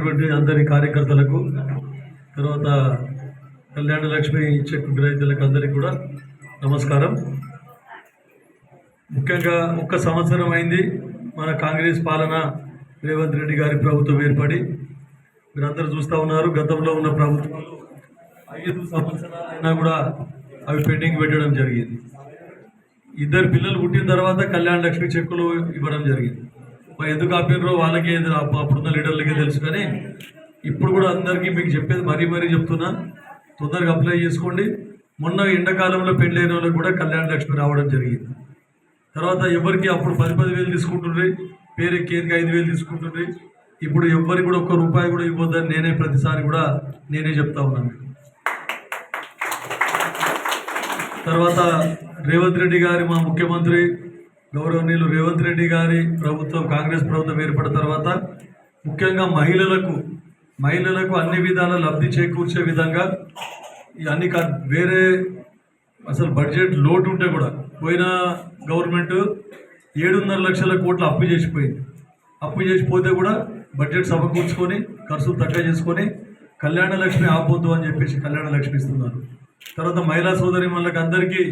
వచ్చినటువంటి అందరి కార్యకర్తలకు, తర్వాత కళ్యాణ లక్ష్మి చెక్ గ్రహీతలకు అందరికీ కూడా నమస్కారం. ముఖ్యంగా ఒక్క సంవత్సరం అయింది మన కాంగ్రెస్ పాలన, రేవంత్ రెడ్డి గారి ప్రభుత్వం ఏర్పడి. మీరందరూ చూస్తూ ఉన్నారు, గతంలో ఉన్న ప్రభుత్వాలు 5 సంవత్సరాలు అయినా కూడా అవి పెండింగ్ పెట్టడం జరిగింది. 2 పిల్లలు పుట్టిన తర్వాత కళ్యాణ లక్ష్మి చెక్కులు ఇవ్వడం జరిగింది. మరి ఎందుకు ఆపినరో వాళ్ళకే, అప్పుడున్న లీడర్లకే తెలుసు. కానీ ఇప్పుడు కూడా అందరికీ మీకు చెప్పేది మరీ చెప్తున్నా, తొందరగా అప్లై చేసుకోండి. మొన్న ఎండాకాలంలో పెళ్ళైన వాళ్ళకి కూడా కళ్యాణ లక్ష్మి రావడం జరిగింది. తర్వాత ఎవరికి అప్పుడు 10,000 తీసుకుంటుండ్రి, పేరెక్కేదికి 5,000 తీసుకుంటుండ్రి. ఇప్పుడు ఎవరికి కూడా ₹1 కూడా ఇవ్వద్దని నేనే ప్రతిసారి కూడా నేనే చెప్తా ఉన్నాను. తర్వాత రేవంత్ రెడ్డి గారి, మా ముఖ్యమంత్రి గౌరవనీయులు రేవంత్ రెడ్డి గారి ప్రభుత్వం, కాంగ్రెస్ ప్రభుత్వం ఏర్పడిన తర్వాత ముఖ్యంగా మహిళలకు అన్ని విధాల లబ్ధి చేకూర్చే విధంగా అన్ని వేరే అసలు బడ్జెట్ లోటు ఉంటే కూడా, పోయిన గవర్నమెంట్ 7.5 లక్షల కోట్ల అప్పు చేసిపోయింది. అప్పు చేసిపోతే కూడా బడ్జెట్ సమకూర్చుకొని ఖర్చులు తక్కువ చేసుకొని కళ్యాణ లక్ష్మి ఆపోద్దు అని చెప్పేసి కళ్యాణ లక్ష్మి ఇస్తున్నారు. తర్వాత మహిళా సోదరి మనకి అందరికీ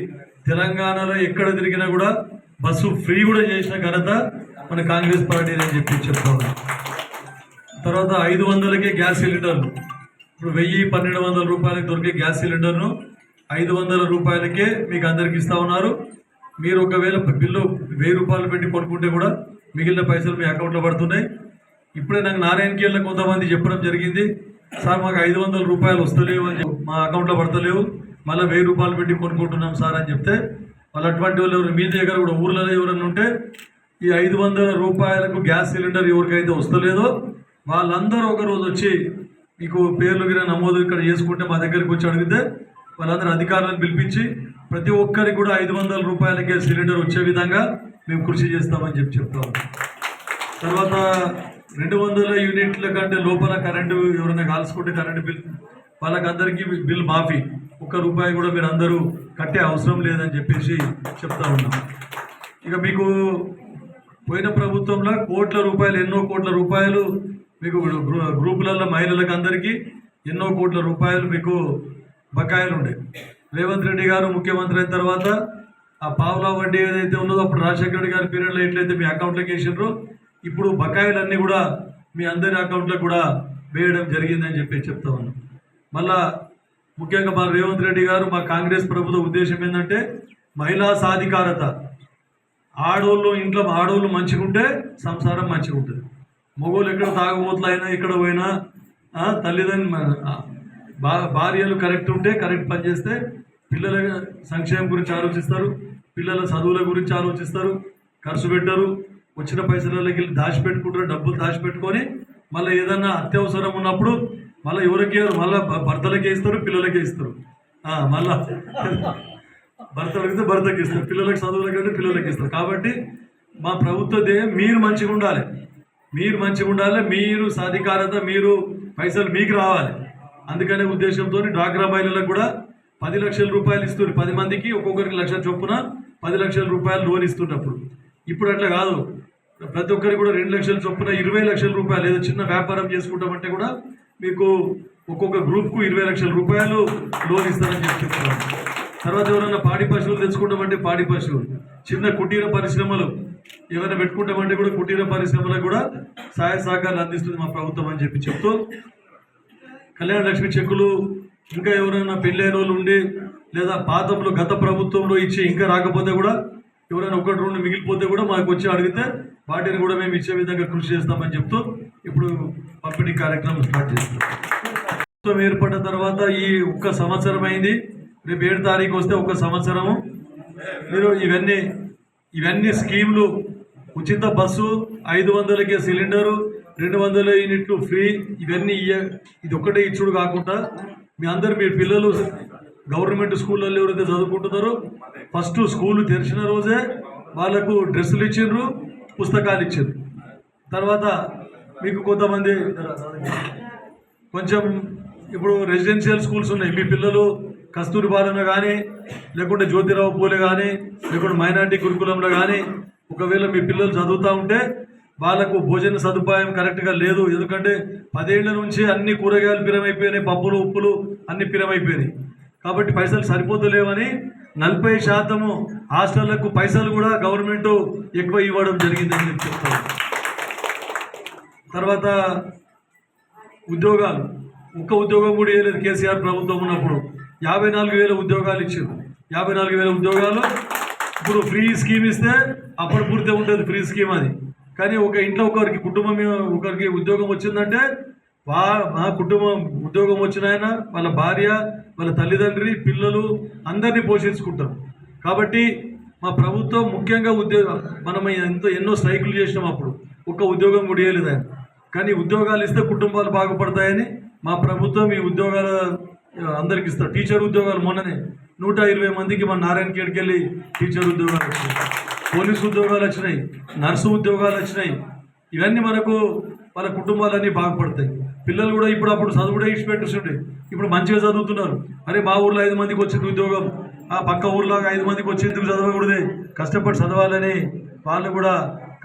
తెలంగాణలో ఎక్కడ తిరిగినా కూడా బస్సు ఫ్రీ కూడా చేసిన ఘనత మన కాంగ్రెస్ పార్టీ అని చెప్పి చెప్తా ఉన్నాం. తర్వాత 500కే గ్యాస్ సిలిండర్లు, ఇప్పుడు 1,000-1,200 రూపాయలకు దొరికే గ్యాస్ సిలిండర్ను 500 రూపాయలకే మీకు అందరికి ఇస్తా ఉన్నారు. మీరు ఒకవేళ బిల్లు 1,000 రూపాయలు పెట్టి కొనుక్కుంటే కూడా మిగిలిన పైసలు మీ అకౌంట్లో పడుతున్నాయి. ఇప్పుడే నాకు నారాయణఖేడ్లో కొంతమంది చెప్పడం జరిగింది, సార్ మాకు 500 రూపాయలు వస్తలేవు అని, మా అకౌంట్లో పడతలేవు, మళ్ళీ 1,000 రూపాయలు పెట్టి కొనుక్కుంటున్నాం సార్ అని చెప్తే, వాళ్ళు అటువంటి వాళ్ళు ఎవరు మీ దగ్గర కూడా ఊర్లలో ఎవరైనా ఉంటే ఈ 500 రూపాయలకు గ్యాస్ సిలిండర్ ఎవరికైతే వస్తలేదో వాళ్ళందరూ ఒకరోజు వచ్చి మీకు పేర్లు గిన నమోదు ఇక్కడ చేసుకుంటే మా దగ్గరికి వచ్చి అడిగితే వాళ్ళందరూ అధికారులను పిలిపించి ప్రతి ఒక్కరికి కూడా 500 రూపాయలకే సిలిండర్ వచ్చే విధంగా మేము కృషి చేస్తామని చెప్తాము. తర్వాత 200 యూనిట్ల కంటే లోపల కరెంటు ఎవరైనా కాల్చుకుంటే కరెంటు బిల్ వాళ్ళకందరికీ బిల్ మాఫీ, ₹1 కూడా మీరు అందరూ కట్టే అవసరం లేదని చెప్పేసి చెప్తా ఉన్నాం. ఇక మీకు పోయిన ప్రభుత్వంలో ఎన్నో కోట్ల రూపాయలు మీకు గ్రూపులలో మహిళలకు అందరికీ ఎన్నో కోట్ల రూపాయలు మీకు బకాయిలు ఉండే. రేవంత్ రెడ్డి గారు ముఖ్యమంత్రి అయిన తర్వాత ఆ పావులా వడ్డీ ఏదైతే ఉన్నదో అప్పుడు రాజశేఖర రెడ్డి గారి పీరియడ్లో ఎట్లయితే మీ అకౌంట్లోకి వేసినారో ఇప్పుడు బకాయిలన్నీ కూడా మీ అందరి అకౌంట్లకు కూడా వేయడం జరిగిందని చెప్పి చెప్తా ఉన్నాం. మళ్ళా ముఖ్యంగా మా రేవంత్ రెడ్డి గారు, మా కాంగ్రెస్ ప్రభుత్వ ఉద్దేశం ఏంటంటే మహిళా సాధికారత. ఇంట్లో ఆడోళ్ళు మంచిగా ఉంటే సంసారం మంచిగా ఉంటుంది. మగవాళ్ళు ఎక్కడ తాగుబోతులు అయినా ఎక్కడ పోయినా భార్యలు కరెక్ట్ ఉంటే, కరెక్ట్ పనిచేస్తే పిల్లల సంక్షేమం గురించి ఆలోచిస్తారు, పిల్లల చదువుల గురించి ఆలోచిస్తారు, ఖర్చు పెట్టరు, వచ్చిన పైసలకి దాచిపెట్టుకుంటారు, డబ్బులు దాచిపెట్టుకొని మళ్ళీ ఏదన్నా అత్యవసరం ఉన్నప్పుడు మళ్ళీ ఎవరికి మళ్ళీ భర్తలకే ఇస్తారు, పిల్లలకే ఇస్తారు. మళ్ళా భర్తలకి భర్తకి ఇస్తారు, పిల్లలకి చదువులకంటే పిల్లలకి ఇస్తారు. కాబట్టి మా ప్రభుత్వ ధ్యేయం మీరు మంచిగా ఉండాలి, మీరు సాధికారత, మీరు పైసలు మీకు రావాలి. అందుకనే ఉద్దేశంతో డ్వాక్రా మహిళలకు కూడా 10 లక్షల రూపాయలు ఇస్తారు. 10 మందికి ఒక్కొక్కరికి 1 లక్ష చొప్పున 10 లక్షల రూపాయలు లోన్ ఇస్తున్నప్పుడు, ఇప్పుడు అట్లా కాదు, ప్రతి ఒక్కరికి కూడా 2 లక్షల చొప్పున 20 లక్షల రూపాయలు. ఏదో చిన్న వ్యాపారం చేసుకుంటామంటే కూడా మీకు ఒక్కొక్క గ్రూప్కు 20 లక్షల రూపాయలు లోన్ ఇస్తారని చెప్తున్నాను. తర్వాత ఎవరైనా పాడి పశువులు తెచ్చుకుంటామంటే పాడి పశువులు, చిన్న కుటీర పరిశ్రమలు ఏమైనా పెట్టుకుంటామంటే కూడా కుటీర పరిశ్రమలకు కూడా సహాయ సహకారాలు అందిస్తుంది మా ప్రభుత్వం అని చెప్పి చెప్తూ, కళ్యాణ లక్ష్మి చెక్కులు ఇంకా ఎవరైనా పెళ్ళైన వాళ్ళు ఉండి లేదా గత ప్రభుత్వంలో ఇచ్చి ఇంకా రాకపోతే కూడా ఎవరైనా 1-2 మిగిలిపోతే కూడా మాకు వచ్చి అడిగితే వాటిని కూడా మేము ఇచ్చే విధంగా కృషి చేస్తామని చెప్తూ ఇప్పుడు పంపిణీ కార్యక్రమం స్టార్ట్ చేస్తాం. ప్రభుత్వం ఏర్పడిన తర్వాత ఈ 1 సంవత్సరం అయింది. రేపు 7 తారీఖు వస్తే 1 సంవత్సరము. మీరు ఇవన్నీ స్కీమ్లు, ఉచిత బస్సు, 500కే సిలిండరు, 200 యూనిట్లు ఫ్రీ, ఇవన్నీ ఇది ఒక్కటే ఇచ్చుడు కాకుండా మీ పిల్లలు గవర్నమెంట్ స్కూళ్ళల్లో ఎవరైతే చదువుకుంటున్నారో ఫస్ట్ స్కూల్ తెరిచిన రోజే వాళ్ళకు డ్రెస్సులు ఇచ్చిండ్రు, పుస్తకాలు ఇచ్చిండ్రు. తర్వాత మీకు కొంతమంది కొంచెం ఇప్పుడు రెసిడెన్షియల్ స్కూల్స్ ఉన్నాయి, మీ పిల్లలు కస్తూరిబాలను కానీ లేకుంటే జ్యోతిరావు పూలే కానీ లేకుంటే మైనార్టీ గురుకులంలో కానీ ఒకవేళ మీ పిల్లలు చదువుతూ ఉంటే వాళ్ళకు భోజన సదుపాయం కరెక్ట్గా లేదు. ఎందుకంటే 10 ఏళ్ల నుంచి అన్ని కూరగాయలు పిరమైపోయినాయి, పప్పులు ఉప్పులు అన్ని పిరమైపోయినాయి. కాబట్టి పైసలు సరిపోతలేవని 40% హాస్టళ్లకు పైసలు కూడా గవర్నమెంట్ ఎక్కువ ఇవ్వడం జరిగిందని చెప్తాను. తర్వాత ఉద్యోగాలు, ఒక్క ఉద్యోగం కూడా ఇవ్వలేదు కేసీఆర్ ప్రభుత్వం ఉన్నప్పుడు. 54,000 ఉద్యోగాలు ఇచ్చారు. 54,000 ఉద్యోగాలు. ఇప్పుడు ఫ్రీ స్కీమ్ ఇస్తే అప్పుడు పూర్తి ఉంటుంది ఫ్రీ స్కీమ్ అది. కానీ ఒక ఇంట్లో ఒకరికి కుటుంబం ఒకరికి ఉద్యోగం వచ్చిందంటే మా కుటుంబం ఉద్యోగం వచ్చిన ఆయన, వాళ్ళ భార్య, వాళ్ళ తల్లిదండ్రి, పిల్లలు అందరినీ పోషించుకుంటారు. కాబట్టి మా ప్రభుత్వం ముఖ్యంగా మనం ఎన్నో స్ట్రైకులు చేసినాం, అప్పుడు ఒక్క ఉద్యోగం కూడా ఇవ్వలేదు ఆయన. కానీ ఉద్యోగాలు ఇస్తే కుటుంబాలు బాగుపడతాయని మా ప్రభుత్వం ఈ ఉద్యోగాలు అందరికి ఇస్తారు. టీచర్ ఉద్యోగాలు మొన్ననే 120 మందికి మన నారాయణఖేడ్కి వెళ్ళి టీచర్ ఉద్యోగాలు వచ్చినాయి, పోలీసు ఉద్యోగాలు వచ్చినాయి, నర్సు ఉద్యోగాలు వచ్చినాయి. ఇవన్నీ మనకు వాళ్ళ కుటుంబాలన్నీ బాగుపడతాయి. పిల్లలు కూడా ఇప్పుడు అప్పుడు చదువు కూడా ఇచ్చిపెట్టుతుండే, ఇప్పుడు మంచిగా చదువుతున్నారు. అరే మా ఊర్లో 5 మందికి వచ్చింది ఉద్యోగం, ఆ పక్క ఊర్లో 5 మందికి వచ్చేందుకు చదవకూడదే, కష్టపడి చదవాలని వాళ్ళు కూడా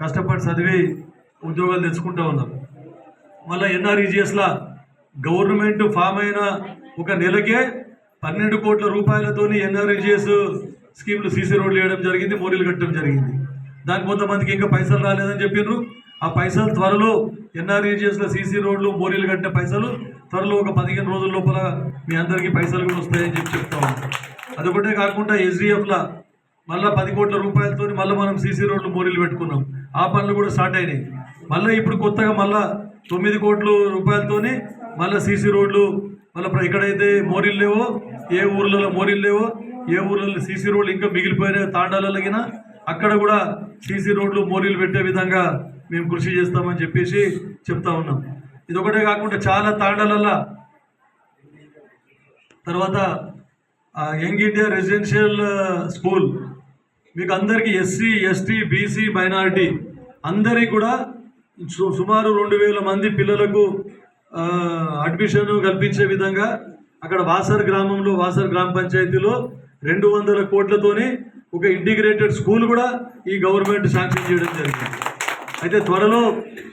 కష్టపడి చదివి ఉద్యోగాలు తెచ్చుకుంటూ ఉన్నారు. మళ్ళీ ఎన్ఆర్ఈజిఎస్లా గవర్నమెంట్ ఫామ్ అయిన ఒక నెలకే 12 కోట్ల రూపాయలతోని ఎన్ఆర్ఈజిఎస్ స్కీమ్లు సీసీ రోడ్లు వేయడం జరిగింది, మోరీలు కట్టడం జరిగింది. దానికి కొంతమందికి ఇంకా పైసలు రాలేదని చెప్పినారు. ఆ పైసలు త్వరలో ఎన్ఆర్ఈజిఎస్లో సీసీ రోడ్లు మోరీలు కట్టిన పైసలు త్వరలో ఒక 15 రోజుల లోపల మీ అందరికీ పైసలు కూడా వస్తాయని చెప్తా ఉన్నాం. అదొకటే కాకుండా ఎస్డిఎఫ్లా మళ్ళీ 10 కోట్ల రూపాయలతో మళ్ళీ మనం సీసీ రోడ్లు మోరీలు పెట్టుకున్నాం. ఆ పనులు కూడా స్టార్ట్ అయినాయి. మళ్ళీ ఇప్పుడు కొత్తగా మళ్ళీ 9 కోట్ల రూపాయలతోని మళ్ళీ సీసీ రోడ్లు, మళ్ళీ ఎక్కడైతే మోరీలు లేవో, ఏ ఊర్లలో మోరీలు లేవో, ఏ ఊర్లలో సీసీ రోడ్లు ఇంకా మిగిలిపోయిన తాండాలగిన అక్కడ కూడా సీసీ రోడ్లు మోరీలు పెట్టే విధంగా మేము కృషి చేస్తామని చెప్పేసి చెప్తా ఉన్నాం. ఇదొకటే కాకుండా చాలా తాండాలల్లో తర్వాత యంగ్ ఇండియా రెసిడెన్షియల్ స్కూల్ మీకు అందరికీ ఎస్సీ, ఎస్టీ, బీసీ, మైనారిటీ అందరికీ కూడా సుమారు 2,000 మంది పిల్లలకు అడ్మిషన్ కల్పించే విధంగా అక్కడ వాసర్ గ్రామంలో, వాసర్ గ్రామ పంచాయతీలో 200 కోట్లతోని ఒక ఇంటిగ్రేటెడ్ స్కూల్ కూడా ఈ గవర్నమెంట్ శాంక్షన్ చేయడం జరిగింది. అయితే త్వరలో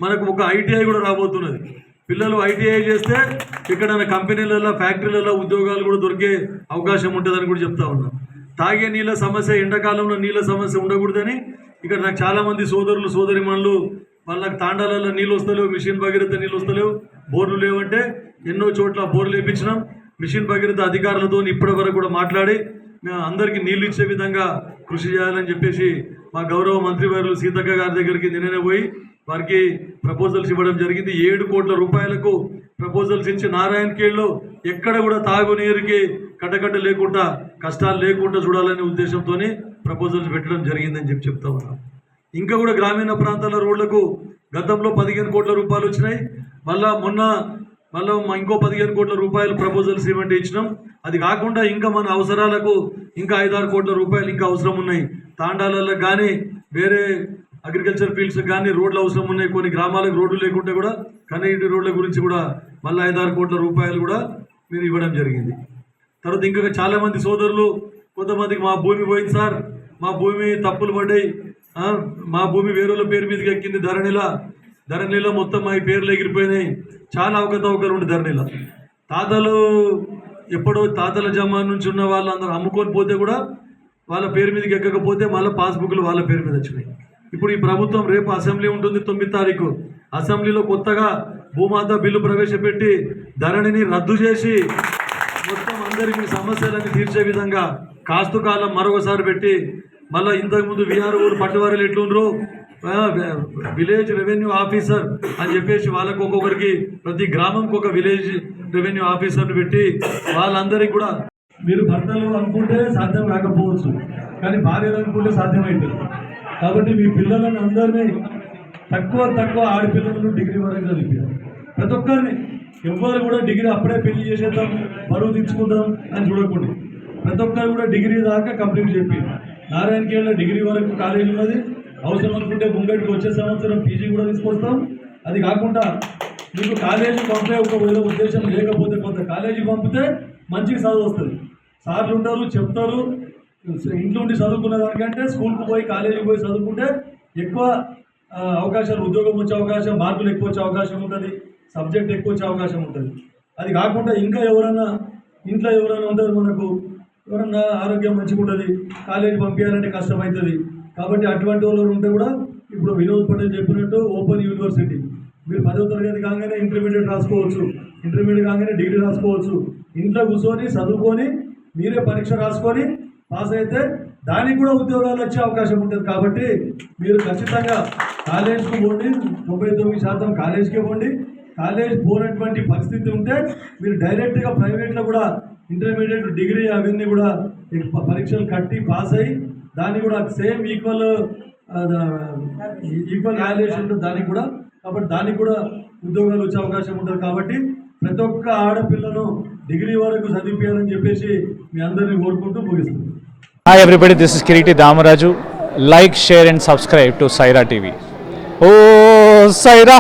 మనకు ఒక ఐటీఐ కూడా రాబోతున్నది. పిల్లలు ఐటీఐ చేస్తే ఇక్కడ కంపెనీలలో, ఫ్యాక్టరీలలో ఉద్యోగాలు కూడా దొరికే అవకాశం ఉంటుందని కూడా చెప్తా ఉన్నాం. తాగే నీళ్ళ సమస్య, ఎండాకాలంలో నీళ్ళ సమస్య ఉండకూడదని ఇక్కడ నాకు చాలామంది సోదరులు, సోదరిమణులు వాళ్ళకి తాండాలలో నీళ్ళు వస్తలేవు, మిషన్ భగీరథ నీళ్ళు వస్తలేవు, బోర్లు లేవంటే ఎన్నో చోట్ల బోర్లు వేయించినాం. మిషన్ భగీరథ అధికారులతో ఇప్పటి వరకు కూడా మాట్లాడి మేము అందరికీ నీళ్ళు ఇచ్చే విధంగా కృషి చేయాలని చెప్పేసి మా గౌరవ మంత్రివర్యులు సీతక్క గారి దగ్గరికి నిన్ననే పోయి వారికి ప్రపోజల్స్ ఇవ్వడం జరిగింది. 7 కోట్ల రూపాయలకు ప్రపోజల్స్ ఇచ్చి నారాయణఖేడ్లో ఎక్కడ కూడా తాగునీరుకి కట్టకట్ట లేకుండా, కష్టాలు లేకుండా చూడాలనే ఉద్దేశంతో ప్రపోజల్స్ పెట్టడం జరిగిందని చెప్తా ఉన్నాం. ఇంకా కూడా గ్రామీణ ప్రాంతాల రోడ్లకు గతంలో 15 కోట్ల రూపాయలు వచ్చినాయి. మళ్ళీ ఇంకో 15 కోట్ల రూపాయలు ప్రపోజల్స్ ఇవ్వండి ఇచ్చినాం. అది కాకుండా ఇంకా మన అవసరాలకు ఇంకా 5-6 కోట్ల రూపాయలు ఇంకా అవసరం ఉన్నాయి. తాండాలలో కానీ వేరే అగ్రికల్చర్ ఫీల్డ్స్ కానీ రోడ్లు అవసరం ఉన్నాయి. కొన్ని గ్రామాలకు రోడ్లు లేకుంటే కూడా కనెక్టివిటీ రోడ్ల గురించి కూడా మళ్ళీ 5-6 కోట్ల రూపాయలు కూడా మీరు ఇవ్వడం జరిగింది. తర్వాత ఇంకా చాలామంది సోదరులు కొంతమందికి మా భూమి పోయింది సార్, మా భూమి తప్పులు పడ్డాయి, మా భూమి వేరేల పేరు మీదకి ఎక్కింది, ధరణిలో మొత్తం మా పేర్లు ఎగిరిపోయినాయి, చాలా అవకతవకలు ఉండే ధరణిలో. ఎప్పుడో తాతల జమా నుంచి ఉన్న వాళ్ళందరూ అమ్ముకొని పోతే కూడా వాళ్ళ పేరు మీదకి ఎక్కకపోతే మళ్ళీ పాస్బుక్లు వాళ్ళ పేరు మీద వచ్చినాయి. ఇప్పుడు ఈ ప్రభుత్వం రేపు అసెంబ్లీ ఉంటుంది 9వ తారీఖు. అసెంబ్లీలో కొత్తగా భూమాత బిల్లు ప్రవేశపెట్టి ధరణిని రద్దు చేసి మొత్తం అందరికీ సమస్యలన్నీ తీర్చే విధంగా కాస్తు కాలం మరొకసారి పెట్టి మళ్ళీ ఇంతకుముందు విఆర్ఓలు పట్టువారులు ఎట్లుండ్రు విలేజ్ రెవెన్యూ ఆఫీసర్ అని చెప్పేసి వాళ్ళకు ఒక్కొక్కరికి ప్రతి గ్రామంకి ఒక విలేజ్ రెవెన్యూ ఆఫీసర్ని పెట్టి వాళ్ళందరికీ కూడా మీరు భర్తలు అనుకుంటే సాధ్యం కాకపోవచ్చు, కానీ భార్యలు అనుకుంటే సాధ్యమవుతుంది. కాబట్టి మీ పిల్లలను అందరినీ తక్కువ ఆడపిల్లలను డిగ్రీ వరకు చదివారు. ప్రతి ఒక్కరిని ఎవ్వరు కూడా డిగ్రీ అప్పుడే పెళ్లి చేసేద్దాం, బరువు తెచ్చుకుందాం అని చూడకూడదు. ప్రతి ఒక్కరు కూడా డిగ్రీ దాకా కంప్లీట్ చెప్పి నారాయణఖేడ్లో డిగ్రీ వరకు కాలేజీ ఉన్నది. అవసరం అనుకుంటే ముంగడికి వచ్చే సంవత్సరం పీజీ కూడా తీసుకొస్తాం. అది కాకుండా మీకు కాలేజీ పంపే ఒకవేళ ఉద్దేశం లేకపోతే కొంత కాలేజీ పంపితే మంచిగా చదువు వస్తుంది. సార్లు ఉంటారు, చెప్తారు. ఇంట్లో ఉండి చదువుకున్న దానికంటే స్కూల్కి పోయి కాలేజీకి పోయి చదువుకుంటే ఎక్కువ అవకాశాలు, ఉద్యోగం వచ్చే అవకాశం, మార్కులు ఎక్కువ వచ్చే అవకాశం ఉంటుంది, సబ్జెక్ట్ ఎక్కువ వచ్చే అవకాశం ఉంటుంది. అది కాకుండా ఇంకా ఎవరైనా ఇంట్లో ఎవరైనా ఉంటారు, మనకు ఎవరన్నా ఆరోగ్యం మంచిగా ఉంటుంది, కాలేజీ పంపించాలంటే కష్టమవుతుంది. కాబట్టి అటువంటి వాళ్ళు ఉంటే కూడా ఇప్పుడు వినోద్ పటేల్ చెప్పినట్టు ఓపెన్ యూనివర్సిటీ, మీరు 10వ తరగతి కాగానే ఇంటర్మీడియట్ రాసుకోవచ్చు, ఇంటర్మీడియట్ కాగానే డిగ్రీ రాసుకోవచ్చు. ఇంట్లో కూర్చొని చదువుకొని మీరే పరీక్ష రాసుకొని పాస్ అయితే దానికి కూడా ఉద్యోగాలు వచ్చే అవకాశం ఉంటుంది. కాబట్టి మీరు ఖచ్చితంగా కాలేజ్కి పోండి, 99% కాలేజ్కే పోండి. కాలేజ్ పోనటువంటి పరిస్థితి ఉంటే మీరు డైరెక్ట్గా ప్రైవేట్లో కూడా ఇంటర్మీడియట్, డిగ్రీ అవన్నీ కూడా పరీక్షలు కట్టి పాస్ అయ్యి దాన్ని కూడా సేమ్ ఈక్వల్ వాల్యుయేషన్ ఉంటుంది దానికి కూడా. కాబట్టి దానికి కూడా ఉద్యోగాలు వచ్చే అవకాశం ఉంటుంది. కాబట్టి ప్రతి ఒక్క ఆడపిల్లను డిగ్రీ వరకు చదివించాలని చెప్పేసి మీ అందరినీ కోరుకుంటూ ముగిస్తుంది. Hi everybody, this is Kiriti Damaraju. Like, share and subscribe to Saira TV. Oh, Saira!